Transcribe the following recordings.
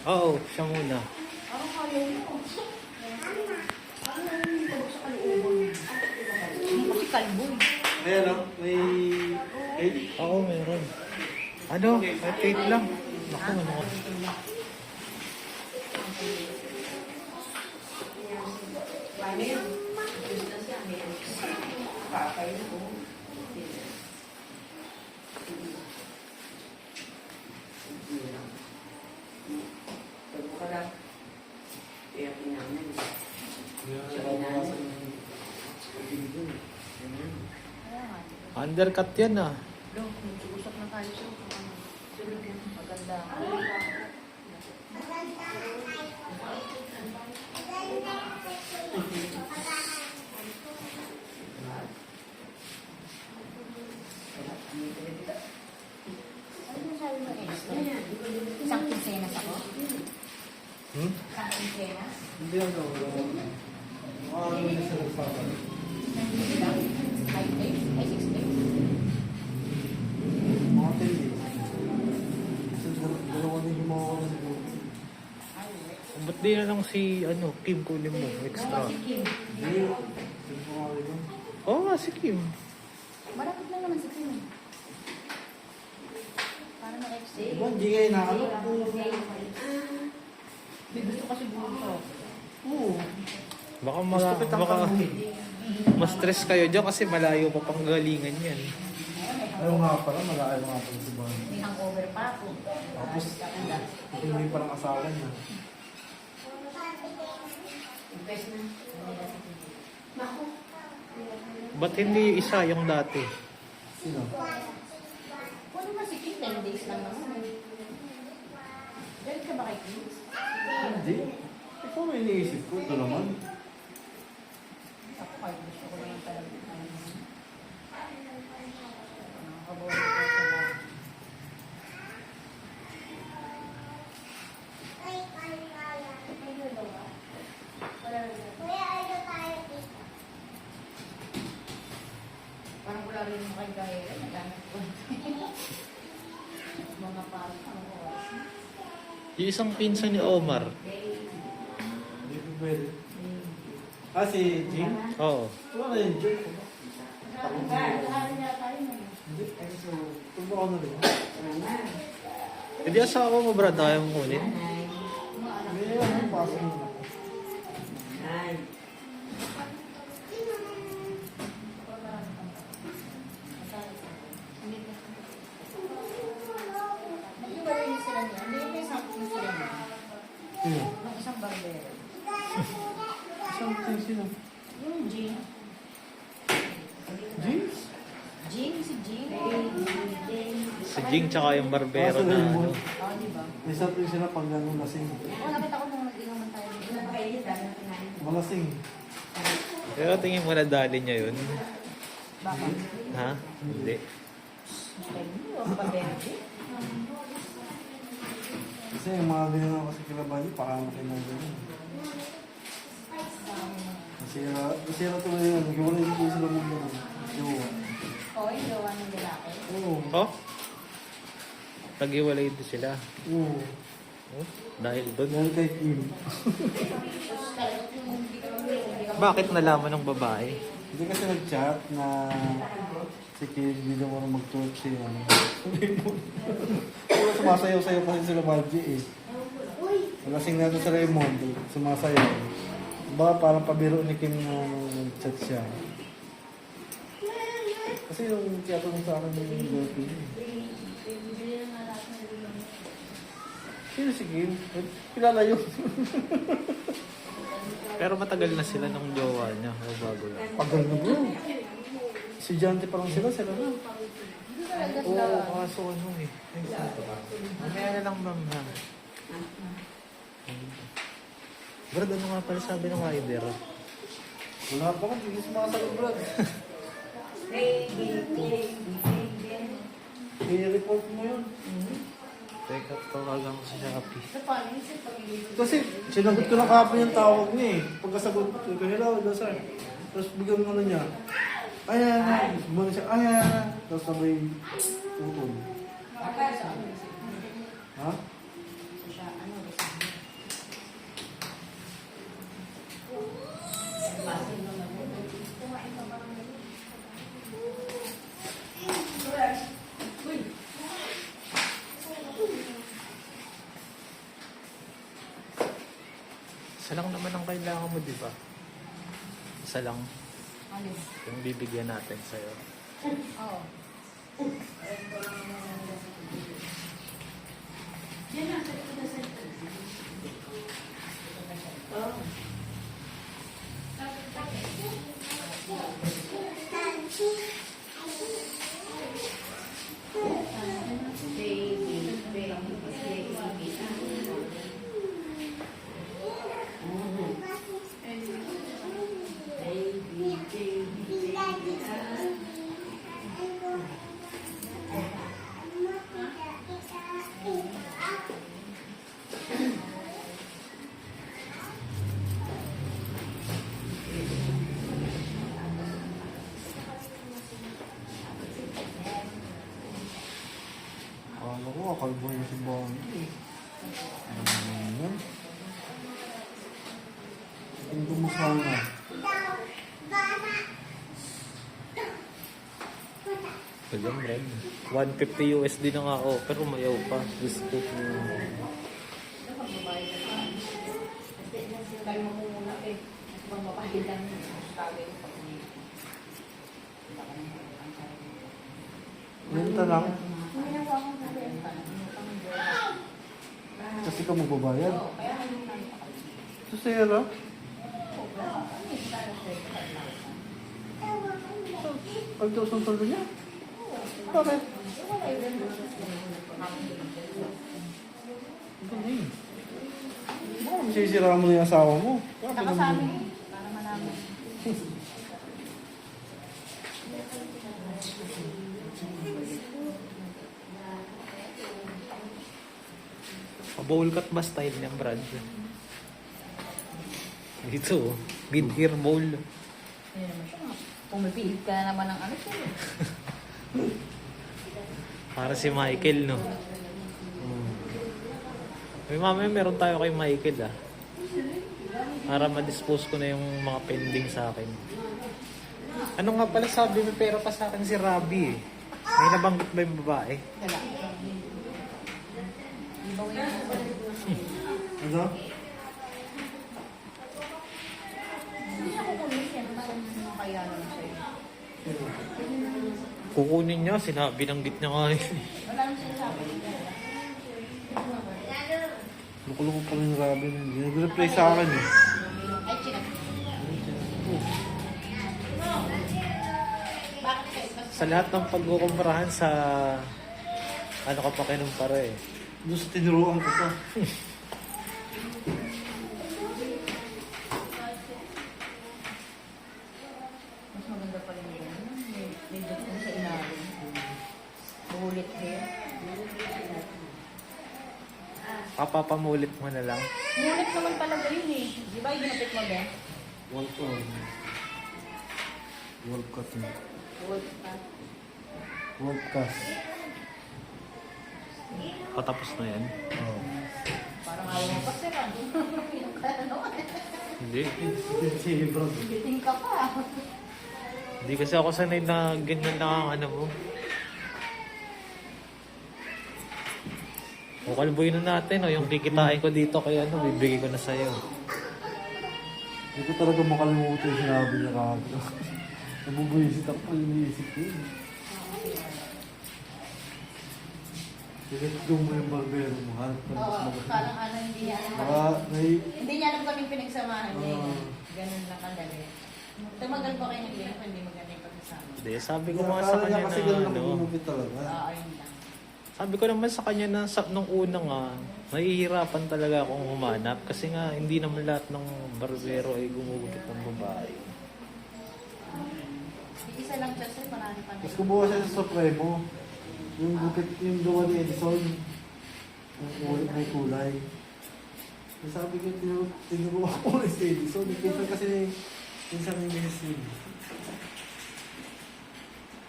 Oo, siya muna. Parang kaya mo. Ano yung sa kalooban? Hindi kasi kalboy. Ayan o, may cake. Oo, meron. Ano? May cake lang. Naku, ano ko. Undercut yan ah. Lo, mag-usap na tayo siya. Sunod yan. Maganda. Ano sabi mo extra? Isang kinsenas ako? Isang kinsenas? Hindi ako. Ano na sila sa akin? 5 days? Ay, 6 days? Mga 10 days. Kasi dalawa din yung mga wala siguro. Ba't di na lang si Kim kunin mo? Extra. Si Kim. Hindi. Sino po nga rin yun? Oo nga, si Kim. Malapit lang naman si Kim. Para na extra. Diba, hindi kayo nakalo? May gusto kasi buto. Oo. Baka, Gusto kitang baka tanungin. ma-stress kayo dyan kasi malayo pa pang galingan yan. Ayaw nga pala, malayo nga pala si Bani. May hangover pa ako. Tapos, hindi pa lang asawa niya. Invest na. Ba't hindi isa yung dati? Sino? Ano ba si Kim? 10 days lang naman. Galit ka ba kay Kim? Hindi. Ikaw may iniisip ko. Ito naman. Ako kahit gusto ko naman talaga. Nakakabola ko sa mga. Parang wala rin mo kay Gaia. Nagamit ko. Mga parang ano ko. Yung isang pinsan ni Omar. Hindi ko pwede. Ah, si Jing? Oo. Wala yung Jing. Kaya tayo na. Hindi. So, tubo ko na rin. Hindi asawa mo, Brad, ayaw mong kunin. May ano, pasok mo na. Nag-iwalay niya sila niya. Hindi may something sila niya. Sino? Nung isang barbero. Something sino? Yung Jean. Jeans? Jean, si Jean. Si Jing tsaka yung barbero Ah, na sila yung ano. Oo, di ba? May something sila pag gano'n lasing. Oo, nakita ko nung nag-inuman tayo. Malasing. Pero tingin mo na dali niya yun. Bakit? Ha? Hindi. Ang barbero. Kasi yung mga ganyan kasi kilaban niyo, parang kinagano. Nasira tuloy yun. Naghiwalay din po sila muna. Jowa. Oo, yung gawa ng lalaki. Oo. Oh? Nag-iwalay din sila. Oo. Oh? Dahil doon. Dahil kay Kim. Tapos talagang yung hindi ka mamili. Bakit nalaman ng babae? Hindi kasi nag-chat na si Kim hindi daw marunong mag-talk siya. Puro sumasayaw-sayaw pa rin sila Margie eh. Malasing natin sa Raymond, sumasayaw. Baka parang pabiro ni Kim na nag-chat siya. Kasi yung tiyatanong sa akin yung girlfriend eh. Sino si Kim? Kilala yun. Pero matagal na sila ng jowa niya. O bago lang. Pagal na bro. Estudyante pa lang sila na. Oo, kaso ano eh. Ay, saan to ba? Mamaya na lang, ma'am. Ha? Brad, ano nga pala sabi ng rider? Wala pa kung hindi sumasagot bro. I-report mo yun. Teka, tawagan ko sa Shopee. Kasi sinagot ko na kahapon yung tawag niya eh. Pagkasagot ko, hello, sir. Tapos bigyan mo na niya. Ayan, muna siya, ayan. Tapos sabay tutol. Ha? Isa lang naman ang kailangan mo, di ba? Isa lang Alin? yung bibigyan natin sa'yo. Oo. Akala ko, kakalbo na si Bonnie. Ano yan? Ang gumusama na. Alam, Red. 150 USD na nga ako, pero mayaw pa. Gusto ko. Tayo mo muna eh. Magpapahid lang yung sabi. Renta lang. Kasi ka magbabayad. Ito sa'yo lang. Ang tusong tulo niya. Bakit? Galing. Baka masisira mo na yung asawa mo. Saka sa amin, para malaman. Bowl cut ba style niya, Brad? Dito, mid-ear bowl. Ayun naman siya. Pumipilit ka na naman ng ano siya. Para si Michael, no? May mamaya meron tayo kay Michael, ah. Para ma-dispose ko na yung mga pending sa akin. Ano nga pala sabi, may pera pa sa akin si Robby, eh. May nabanggit ba yung babae? Wala. Ibaw yun. Ano? Hindi siya kukunin yan. Ano kaya naman sa'yo? Kukunin niya, binanggit niya nga, eh. Wala nang sinasabi. Lukuloko pa rin yung Robin. Hindi nag-reply sa akin eh. Ay, chinag. Bakit kayo? Sa lahat ng pagkukumparahan sa ano ka pa kinumpara, eh. Doon sa tinuruan ko pa. Mas maganda pa rin yun. May dugtong sa ilalim. Bulit hair. Papapamulit mo na lang. Bulit naman talaga yun eh. Di ba yung ginapit mo ba? Wolf on. Wolf cut na. Bulit pa. Wolf cut. Patapos na yan. Oo. Parang ayaw mo pa sir. Yung ano? Hindi. Sige bro. Biting ka pa. Hindi kasi ako sanay na ganyan lang ang ano mo. Kukalbuhin na natin, oh. Yung kikitain ko dito kaya ano, bibigay ko na sa'yo. Hindi ko talaga makalimutan yung sinabi niya kagad. Nabubuisit ako iniisip ko yun. Let go mo yung barbero mo. Hanap ka na mas Oo, maganda. parang ano, hindi niya alam. Baka Hindi niya alam kaming pinagsamahan niya. Oo. Ganun lang kadali. Tumagal pa kayo ng ganyan, hindi maganda yung pagsasama. Hindi, sabi ko nga sa kanya kasi na ganun ano. nagugupit talaga. Oo, ayun lang. Sabi ko naman sa kanya na nung una nga, nahihirapan talaga akong humanap kasi nga hindi naman lahat ng barbero ay gumugupit ng babae. Isa lang siya sir, marami pa Mas kumuha siya sa Supremo. Yung gupit, yung gawa ni Edison. Yung may kulay. Sabi ko, tinuruan ko ulit si Edison. Pinsan kasi pinsan ni Messi.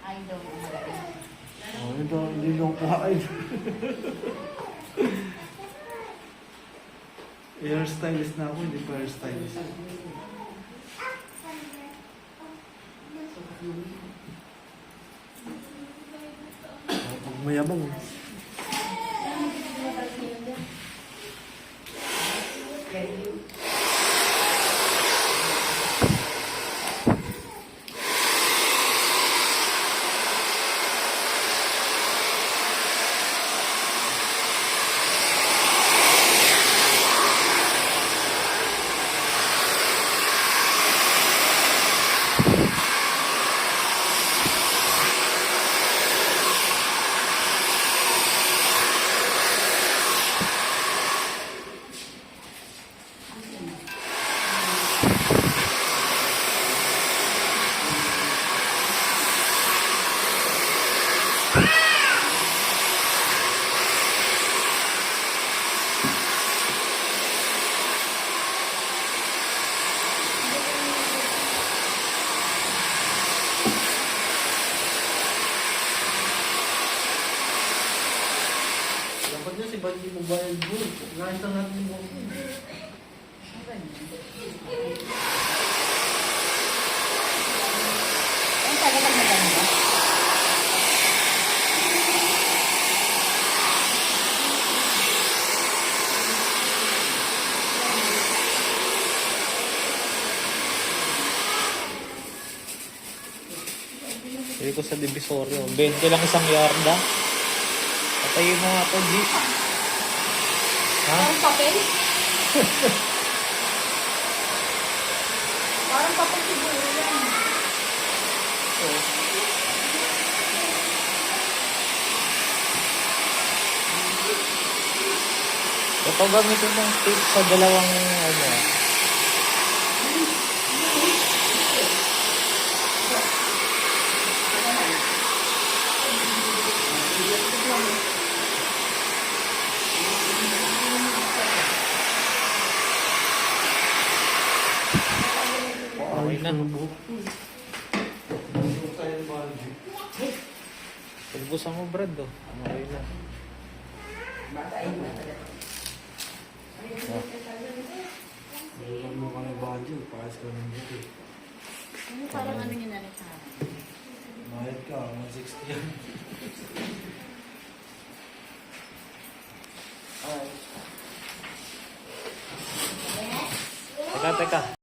I don't know. Oh, ito, hindi lang kuhain. Hairstylist na ako, hindi pa hairstylist. Pag mayabang. magbayad mo. Nais na natin mo. Ang talagang maganda. Sabi ko sa Divisorio, 20 lang isang yarda. Patayin mo nga to, G. Ha? Parang papel? Parang papel siguro yan. Ito gamitin ng tape sa dalawang ano. Okay na. Pagbusan mo, Brad, oh. Okay na. Alam mo kami budget, pakas ka ng buti. Parang ano yun na rin sa akin. Mahit ka, 160 yan. Teka, teka.